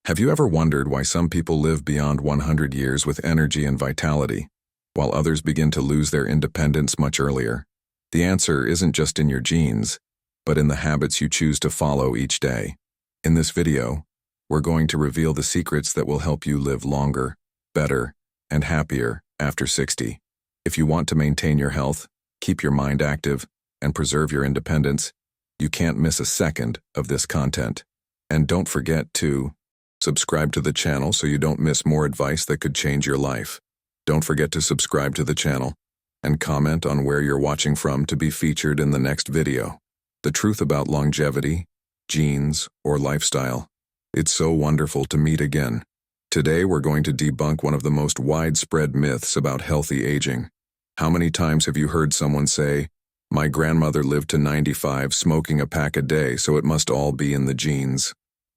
Have you ever wondered why some people live beyond 100 years with energy and vitality, while others begin to lose their independence much earlier? The answer isn't just in your genes, but in the habits you choose to follow each day. In this video, we're going to reveal the secrets that will help you live longer, better, and happier after 60. If you want to maintain your health, keep your mind active, and preserve your independence, you can't miss a second of this content. And don't forget to subscribe to the channel so you don't miss more advice that could change your life. Don't forget to subscribe to the channel and comment on where you're watching from to be featured in the next video. The truth about longevity, genes, or lifestyle. It's so wonderful to meet again. Today we're going to debunk one of the most widespread myths about healthy aging. How many times have you heard someone say, "My grandmother lived to 95 smoking a pack a day, so it must all be in the genes"?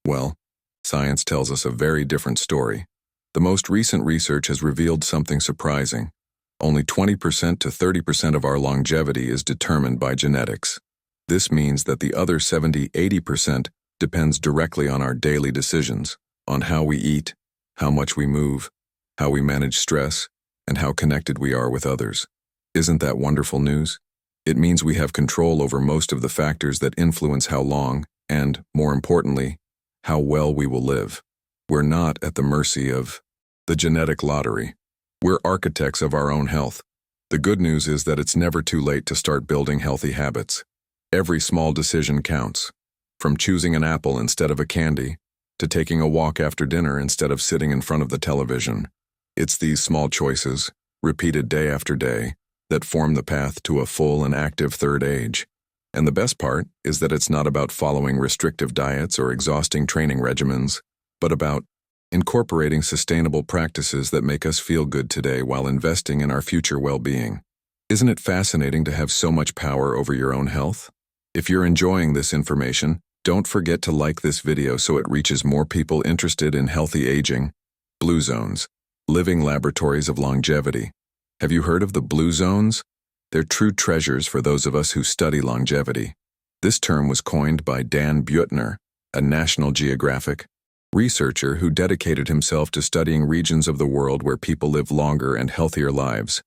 Well, science tells us a very different story. The most recent research has revealed something surprising. Only 20% to 30% of our longevity is determined by genetics. This means that the other 70–80% depends directly on our daily decisions, on how we eat, how much we move, how we manage stress, and how connected we are with others. Isn't that wonderful news? It means we have control over most of the factors that influence how long and, more importantly, how well we will live. We're not at the mercy of the genetic lottery. We're architects of our own health. The good news is that it's never too late to start building healthy habits. Every small decision counts, from choosing an apple instead of a candy, to taking a walk after dinner instead of sitting in front of the television. It's these small choices, repeated day after day, that form the path to a full and active third age. And the best part is that it's not about following restrictive diets or exhausting training regimens, but about incorporating sustainable practices that make us feel good today while investing in our future well-being. Isn't it fascinating to have so much power over your own health? If you're enjoying this information, don't forget to like this video so it reaches more people interested in healthy aging. Blue zones, living laboratories of longevity. Have you heard of the blue zones? They're true treasures for those of us who study longevity. This term was coined by Dan Buettner, a National Geographic researcher who dedicated himself to studying regions of the world where people live longer and healthier lives.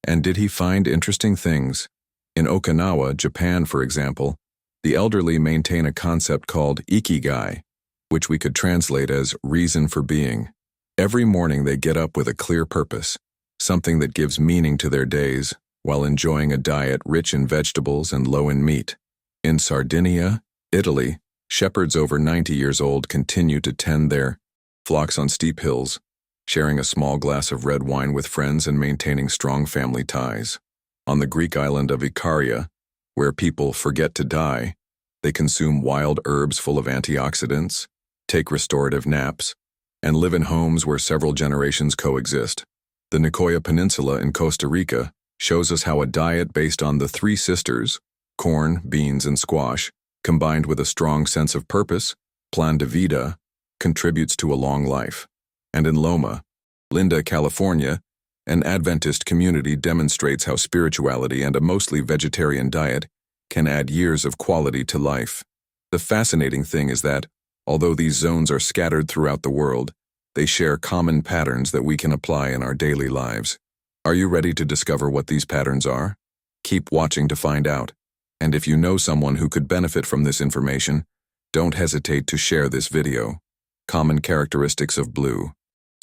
And did he find interesting things? In Okinawa, Japan, for example, the elderly maintain a concept called ikigai, which we could translate as reason for being. Every morning they get up with a clear purpose, something that gives meaning to their days, while enjoying a diet rich in vegetables and low in meat. In Sardinia, Italy, shepherds over 90 years old continue to tend their flocks on steep hills, sharing a small glass of red wine with friends and maintaining strong family ties. On the Greek island of Ikaria, where people forget to die, they consume wild herbs full of antioxidants, take restorative naps, and live in homes where several generations coexist. The Nicoya Peninsula in Costa Rica shows us how a diet based on the three sisters, corn, beans, and squash, combined with a strong sense of purpose, plan de vida, contributes to a long life. And in Loma Linda, California, an Adventist community demonstrates how spirituality and a mostly vegetarian diet can add years of quality to life. The fascinating thing is that, although these zones are scattered throughout the world, they share common patterns that we can apply in our daily lives. Are you ready to discover what these patterns are? Keep watching to find out. And if you know someone who could benefit from this information, don't hesitate to share this video. Common characteristics of blue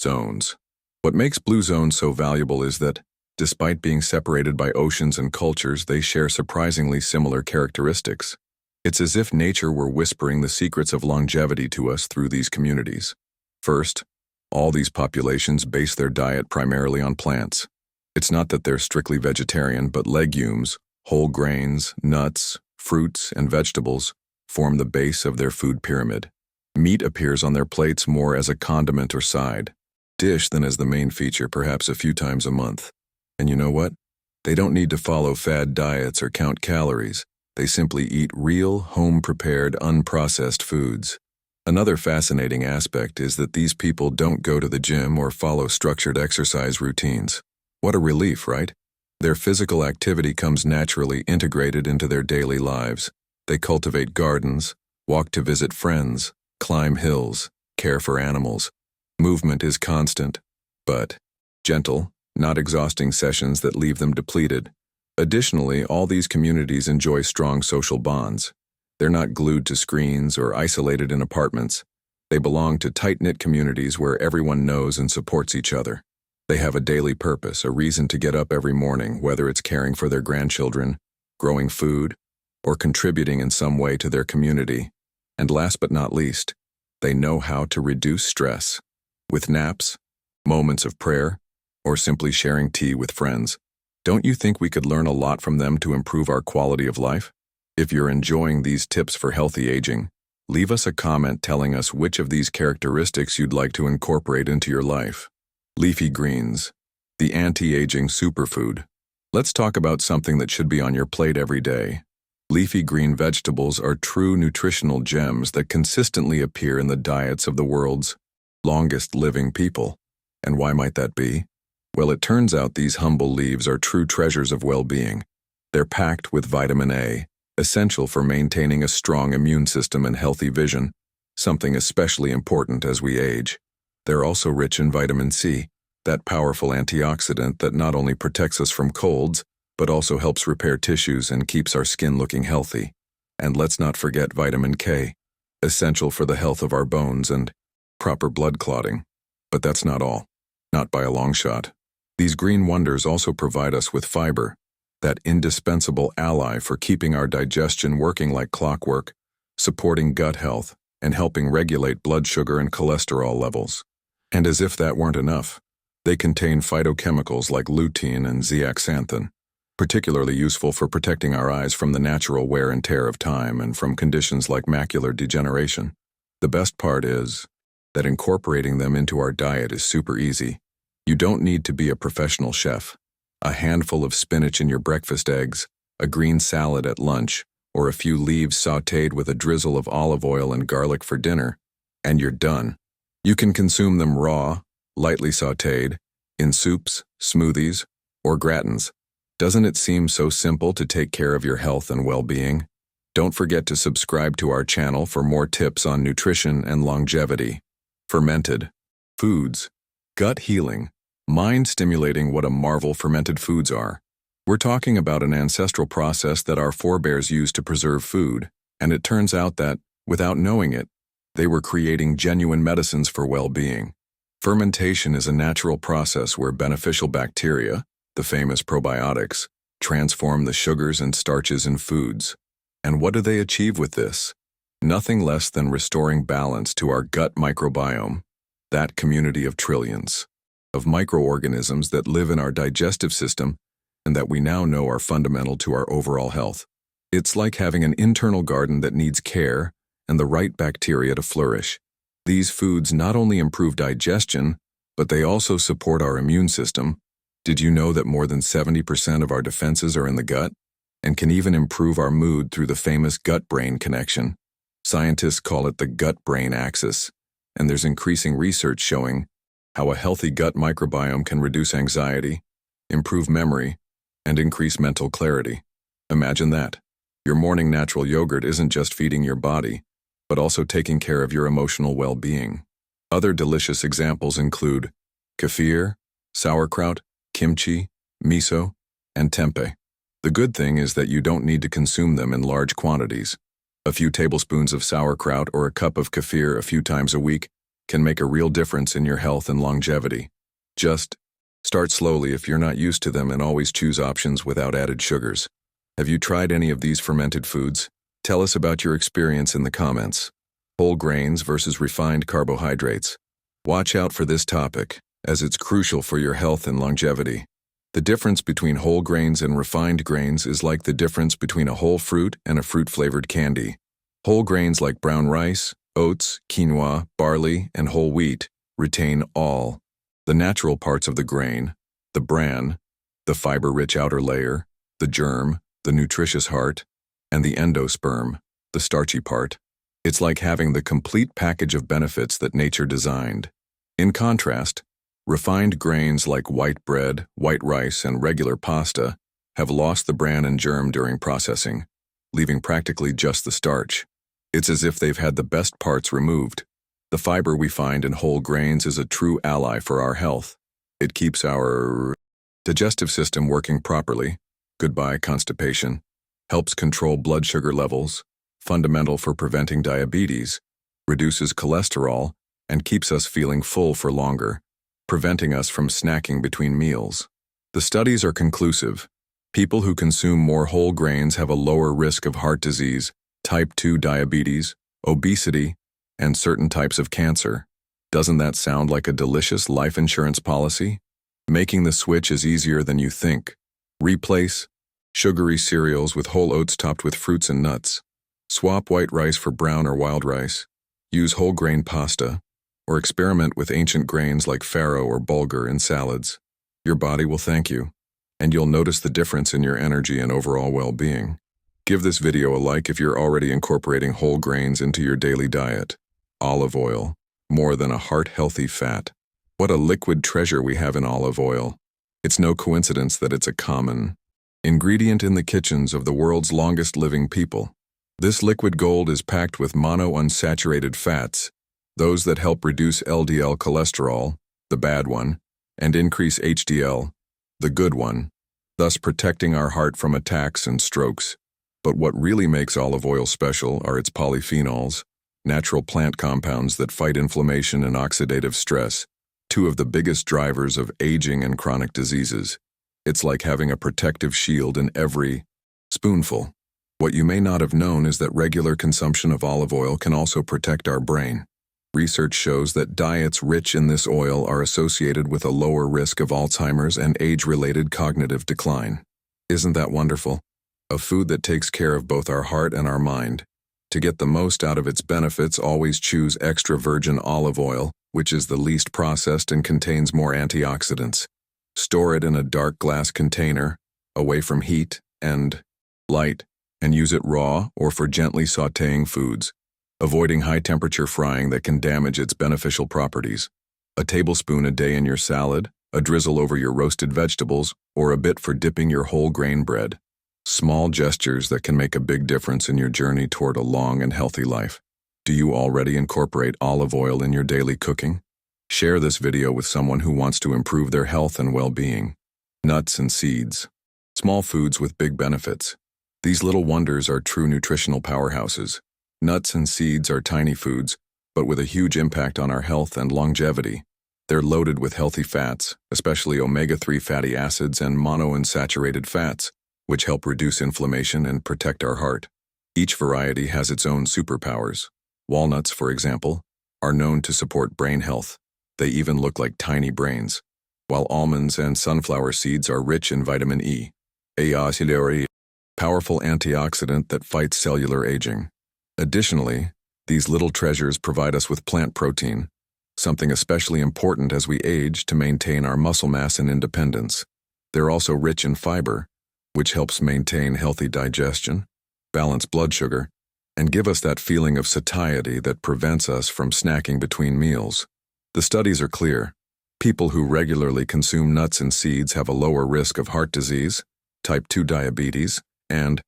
zones. What makes blue zones so valuable is that, despite being separated by oceans and cultures, they share surprisingly similar characteristics. It's as if nature were whispering the secrets of longevity to us through these communities. First, all these populations base their diet primarily on plants. It's not that they're strictly vegetarian, but legumes, whole grains, nuts, fruits, and vegetables form the base of their food pyramid. Meat appears on their plates more as a condiment or side dish than as the main feature, perhaps a few times a month. And you know what? They don't need to follow fad diets or count calories. They simply eat real, home-prepared, unprocessed foods. Another fascinating aspect is that these people don't go to the gym or follow structured exercise routines. What a relief, right? Their physical activity comes naturally integrated into their daily lives. They cultivate gardens, walk to visit friends, climb hills, care for animals. Movement is constant, but gentle, not exhausting sessions that leave them depleted. Additionally, all these communities enjoy strong social bonds. They're not glued to screens or isolated in apartments. They belong to tight-knit communities where everyone knows and supports each other. They have a daily purpose, a reason to get up every morning, whether it's caring for their grandchildren, growing food, or contributing in some way to their community. And last but not least, they know how to reduce stress with naps, moments of prayer, or simply sharing tea with friends. Don't you think we could learn a lot from them to improve our quality of life? If you're enjoying these tips for healthy aging, leave us a comment telling us which of these characteristics you'd like to incorporate into your life. Leafy greens, the anti-aging superfood. Let's talk about something that should be on your plate every day. Leafy green vegetables are true nutritional gems that consistently appear in the diets of the world's longest living people. And why might that be? Well, it turns out these humble leaves are true treasures of well-being. They're packed with vitamin A, essential for maintaining a strong immune system and healthy vision, something especially important as we age. They're also rich in vitamin C, that powerful antioxidant that not only protects us from colds, but also helps repair tissues and keeps our skin looking healthy. And let's not forget vitamin K, essential for the health of our bones and proper blood clotting. But that's not all. Not by a long shot. These green wonders also provide us with fiber, that indispensable ally for keeping our digestion working like clockwork, supporting gut health, and helping regulate blood sugar and cholesterol levels. And as if that weren't enough, they contain phytochemicals like lutein and zeaxanthin, particularly useful for protecting our eyes from the natural wear and tear of time and from conditions like macular degeneration. The best part is that incorporating them into our diet is super easy. You don't need to be a professional chef. A handful of spinach in your breakfast eggs, a green salad at lunch, or a few leaves sautéed with a drizzle of olive oil and garlic for dinner, and you're done. You can consume them raw, lightly sautéed, in soups, smoothies, or gratins. Doesn't it seem so simple to take care of your health and well-being? Don't forget to subscribe to our channel for more tips on nutrition and longevity. Fermented foods, gut healing, mind-stimulating. What a marvel fermented foods are. We're talking about an ancestral process that our forebears used to preserve food, and it turns out that, without knowing it, they were creating genuine medicines for well-being. Fermentation is a natural process where beneficial bacteria, the famous probiotics, transform the sugars and starches in foods. And what do they achieve with this? Nothing less than restoring balance to our gut microbiome, that community of trillions of microorganisms that live in our digestive system and that we now know are fundamental to our overall health. It's like having an internal garden that needs care and the right bacteria to flourish. These foods not only improve digestion, but they also support our immune system. Did you know that more than 70% of our defenses are in the gut, and can even improve our mood through the famous gut-brain connection? Scientists call it the gut-brain axis, and there's increasing research showing how a healthy gut microbiome can reduce anxiety, improve memory, and increase mental clarity. Imagine that. Your morning natural yogurt isn't just feeding your body, but also taking care of your emotional well-being. Other delicious examples include kefir, sauerkraut, kimchi, miso, and tempeh. The good thing is that you don't need to consume them in large quantities. A few tablespoons of sauerkraut or a cup of kefir a few times a week can make a real difference in your health and longevity. Just start slowly if you're not used to them, and always choose options without added sugars. Have you tried any of these fermented foods? Tell us about your experience in the comments. Whole grains versus refined carbohydrates. Watch out for this topic, as it's crucial for your health and longevity. The difference between whole grains and refined grains is like the difference between a whole fruit and a fruit-flavored candy. Whole grains like brown rice, oats, quinoa, barley, and whole wheat retain all the natural parts of the grain: the bran, the fiber-rich outer layer, the germ, the nutritious heart, and the endosperm, the starchy part. It's like having the complete package of benefits that nature designed. In contrast, refined grains like white bread, white rice, and regular pasta have lost the bran and germ during processing, leaving practically just the starch. It's as if they've had the best parts removed. The fiber we find in whole grains is a true ally for our health. It keeps our digestive system working properly, goodbye constipation, helps control blood sugar levels, fundamental for preventing diabetes, reduces cholesterol, and keeps us feeling full for longer, preventing us from snacking between meals. The studies are conclusive. People who consume more whole grains have a lower risk of heart disease, type 2 diabetes, obesity, and certain types of cancer. Doesn't that sound like a delicious life insurance policy? Making the switch is easier than you think. Replace sugary cereals with whole oats topped with fruits and nuts. Swap white rice for brown or wild rice. Use whole grain pasta, or experiment with ancient grains like farro or bulgur in salads. Your body will thank you, and you'll notice the difference in your energy and overall well-being. Give this video a like if you're already incorporating whole grains into your daily diet. Olive oil, more than a heart-healthy fat. What a liquid treasure we have in olive oil. It's no coincidence that it's a common ingredient in the kitchens of the world's longest-living people. This liquid gold is packed with monounsaturated fats, those that help reduce LDL cholesterol, the bad one, and increase HDL, the good one, thus protecting our heart from attacks and strokes. But what really makes olive oil special are its polyphenols, natural plant compounds that fight inflammation and oxidative stress, two of the biggest drivers of aging and chronic diseases. It's like having a protective shield in every spoonful. What you may not have known is that regular consumption of olive oil can also protect our brain. Research shows that diets rich in this oil are associated with a lower risk of Alzheimer's and age-related cognitive decline. Isn't that wonderful? A food that takes care of both our heart and our mind. To get the most out of its benefits, always choose extra virgin olive oil, which is the least processed and contains more antioxidants. Store it in a dark glass container, away from heat and light, and use it raw or for gently sautéing foods, avoiding high-temperature frying that can damage its beneficial properties. A tablespoon a day in your salad, a drizzle over your roasted vegetables, or a bit for dipping your whole grain bread. Small gestures that can make a big difference in your journey toward a long and healthy life. Do you already incorporate olive oil in your daily cooking? Share this video with someone who wants to improve their health and well-being. Nuts and seeds. Small foods with big benefits. These little wonders are true nutritional powerhouses. Nuts and seeds are tiny foods, but with a huge impact on our health and longevity. They're loaded with healthy fats, especially omega-3 fatty acids and monounsaturated fats, which help reduce inflammation and protect our heart. Each variety has its own superpowers. Walnuts, for example, are known to support brain health. They even look like tiny brains, while almonds and sunflower seeds are rich in vitamin E, a powerful antioxidant that fights cellular aging. Additionally, these little treasures provide us with plant protein, something especially important as we age to maintain our muscle mass and independence. They're also rich in fiber, which helps maintain healthy digestion, balance blood sugar, and give us that feeling of satiety that prevents us from snacking between meals. The studies are clear. People who regularly consume nuts and seeds have a lower risk of heart disease, type 2 diabetes, and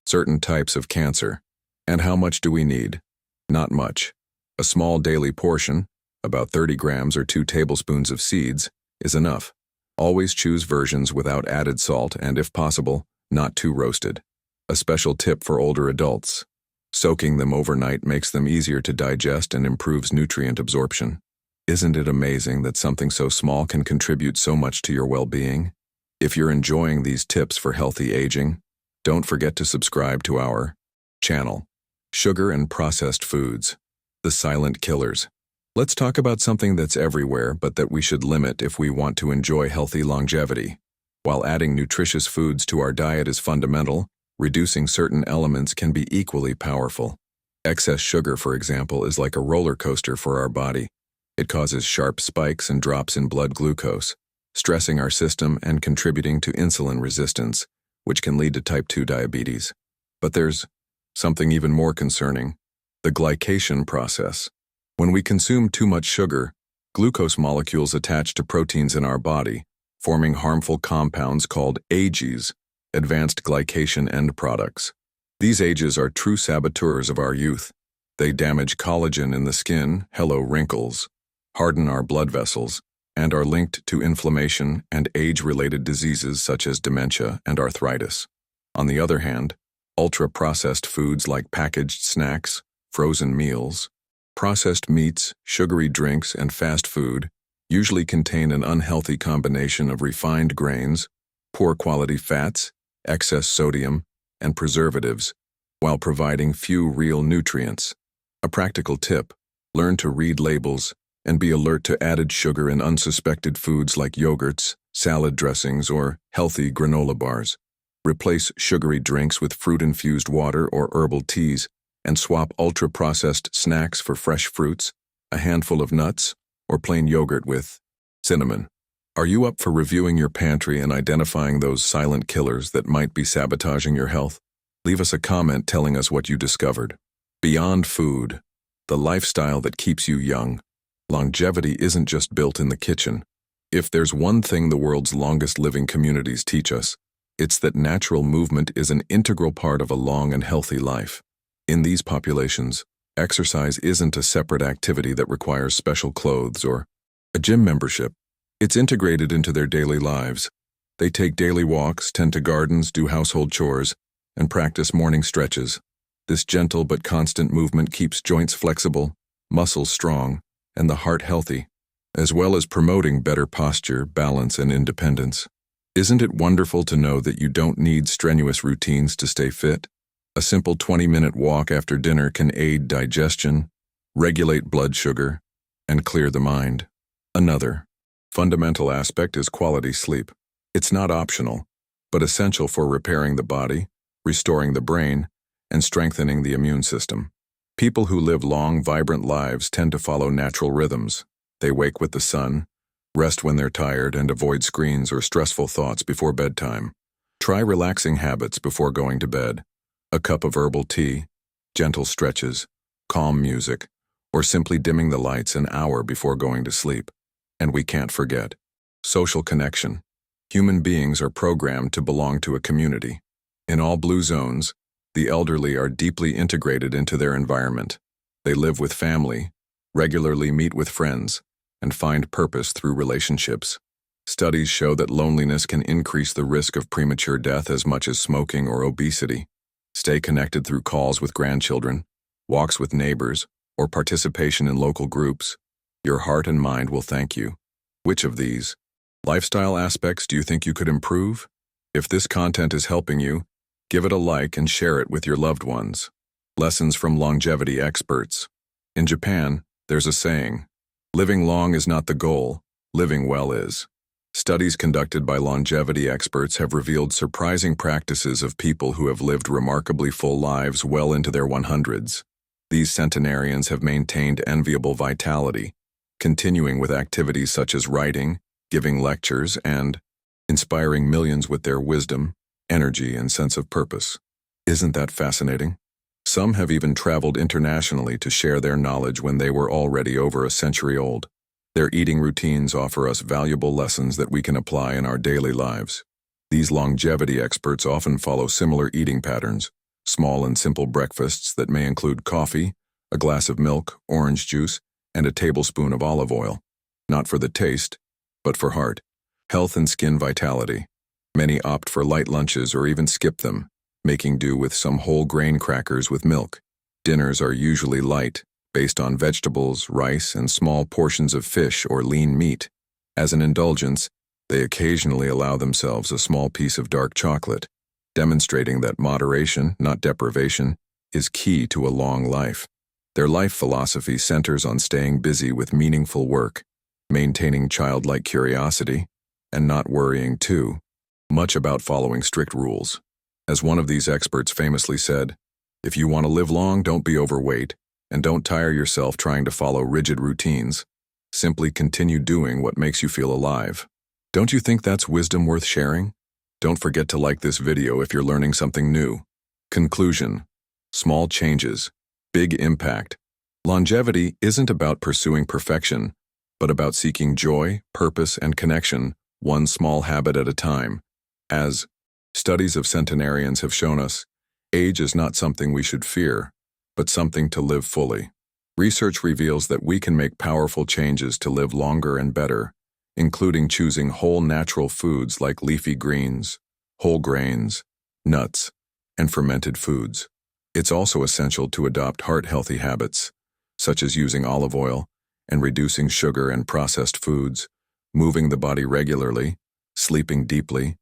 certain types of cancer. And how much do we need? Not much. A small daily portion, about 30 grams or 2 tablespoons of seeds, is enough. Always choose versions without added salt and, if possible, not too roasted. A special tip for older adults. Soaking them overnight makes them easier to digest and improves nutrient absorption. Isn't it amazing that something so small can contribute so much to your well-being? If you're enjoying these tips for healthy aging, don't forget to subscribe to our channel. Sugar and processed foods. The silent killers. Let's talk about something that's everywhere but that we should limit if we want to enjoy healthy longevity. While adding nutritious foods to our diet is fundamental, reducing certain elements can be equally powerful. Excess sugar, for example, is like a roller coaster for our body. It causes sharp spikes and drops in blood glucose, stressing our system and contributing to insulin resistance, which can lead to type 2 diabetes. But there's something even more concerning: the glycation process. When we consume too much sugar, glucose molecules attach to proteins in our body, forming harmful compounds called AGEs, advanced glycation end products. These AGEs are true saboteurs of our youth. They damage collagen in the skin, hello wrinkles, harden our blood vessels, and are linked to inflammation and age-related diseases such as dementia and arthritis. On the other hand, ultra-processed foods like packaged snacks, frozen meals, processed meats, sugary drinks, and fast food usually contain an unhealthy combination of refined grains, poor quality fats, excess sodium, and preservatives, while providing few real nutrients. A practical tip: learn to read labels and be alert to added sugar in unsuspected foods like yogurts, salad dressings, or healthy granola bars. Replace sugary drinks with fruit-infused water or herbal teas, and swap ultra-processed snacks for fresh fruits, a handful of nuts, or plain yogurt with cinnamon. Are you up for reviewing your pantry and identifying those silent killers that might be sabotaging your health? Leave us a comment telling us what you discovered. Beyond food, the lifestyle that keeps you young. Longevity isn't just built in the kitchen. If there's one thing the world's longest living communities teach us, it's that natural movement is an integral part of a long and healthy life. In these populations, exercise isn't a separate activity that requires special clothes or a gym membership. It's integrated into their daily lives. They take daily walks, tend to gardens, do household chores, and practice morning stretches. This gentle but constant movement keeps joints flexible, muscles strong, and the heart healthy, as well as promoting better posture, balance, and independence. Isn't it wonderful to know that you don't need strenuous routines to stay fit? A simple 20-minute walk after dinner can aid digestion, regulate blood sugar, and clear the mind. Another fundamental aspect is quality sleep. It's not optional, but essential for repairing the body, restoring the brain, and strengthening the immune system. People who live long, vibrant lives tend to follow natural rhythms. They wake with the sun, rest when they're tired, and avoid screens or stressful thoughts before bedtime. Try relaxing habits before going to bed. A cup of herbal tea, gentle stretches, calm music, or simply dimming the lights an hour before going to sleep. And we can't forget social connection. Human beings are programmed to belong to a community. In all blue zones, the elderly are deeply integrated into their environment. They live with family, regularly meet with friends, and find purpose through relationships. Studies show that loneliness can increase the risk of premature death as much as smoking or obesity. Stay connected through calls with grandchildren, walks with neighbors, or participation in local groups. Your heart and mind will thank you. Which of these lifestyle aspects do you think you could improve? If this content is helping you, give it a like and share it with your loved ones. Lessons from longevity experts. In Japan, there's a saying, "Living long is not the goal, living well is." Studies conducted by longevity experts have revealed surprising practices of people who have lived remarkably full lives well into their 100s. These centenarians have maintained enviable vitality, continuing with activities such as writing, giving lectures, and inspiring millions with their wisdom, energy, and sense of purpose. Isn't that fascinating? Some have even traveled internationally to share their knowledge when they were already over a century old. Their eating routines offer us valuable lessons that we can apply in our daily lives. These longevity experts often follow similar eating patterns, small and simple breakfasts that may include coffee, a glass of milk, orange juice, and a tablespoon of olive oil. Not for the taste, but for heart, health, and skin vitality. Many opt for light lunches or even skip them, making do with some whole grain crackers with milk. Dinners are usually light, based on vegetables, rice, and small portions of fish or lean meat. As an indulgence, they occasionally allow themselves a small piece of dark chocolate, demonstrating that moderation, not deprivation, is key to a long life. Their life philosophy centers on staying busy with meaningful work, maintaining childlike curiosity, and not worrying too much about following strict rules. As one of these experts famously said, "If you want to live long, don't be overweight, and don't tire yourself trying to follow rigid routines. Simply continue doing what makes you feel alive." Don't you think that's wisdom worth sharing? Don't forget to like this video if you're learning something new. Conclusion: small changes, big impact. Longevity isn't about pursuing perfection, but about seeking joy, purpose, and connection, one small habit at a time. As studies of centenarians have shown us, age is not something we should fear, but something to live fully. Research reveals that we can make powerful changes to live longer and better, including choosing whole natural foods like leafy greens, whole grains, nuts, and fermented foods. It's also essential to adopt heart-healthy habits, such as using olive oil and reducing sugar and processed foods, moving the body regularly, sleeping deeply,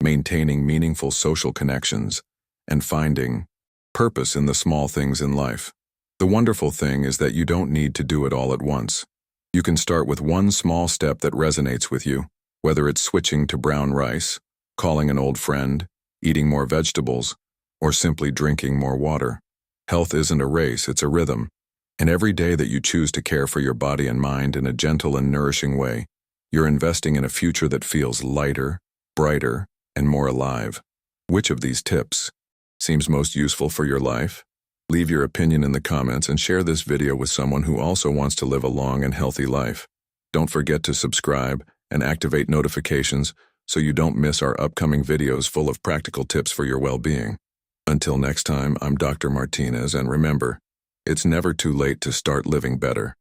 maintaining meaningful social connections, and finding purpose in the small things in life. The wonderful thing is that you don't need to do it all at once. You can start with one small step that resonates with you, whether it's switching to brown rice, calling an old friend, eating more vegetables, or simply drinking more water. Health isn't a race, it's a rhythm, and every day that you choose to care for your body and mind in a gentle and nourishing way, you're investing in a future that feels lighter, brighter, and more alive. Which of these tips seems most useful for your life? Leave your opinion in the comments and share this video with someone who also wants to live a long and healthy life. Don't forget to subscribe and activate notifications so you don't miss our upcoming videos full of practical tips for your well-being. Until next time, I'm Dr. Martinez, and remember, it's never too late to start living better.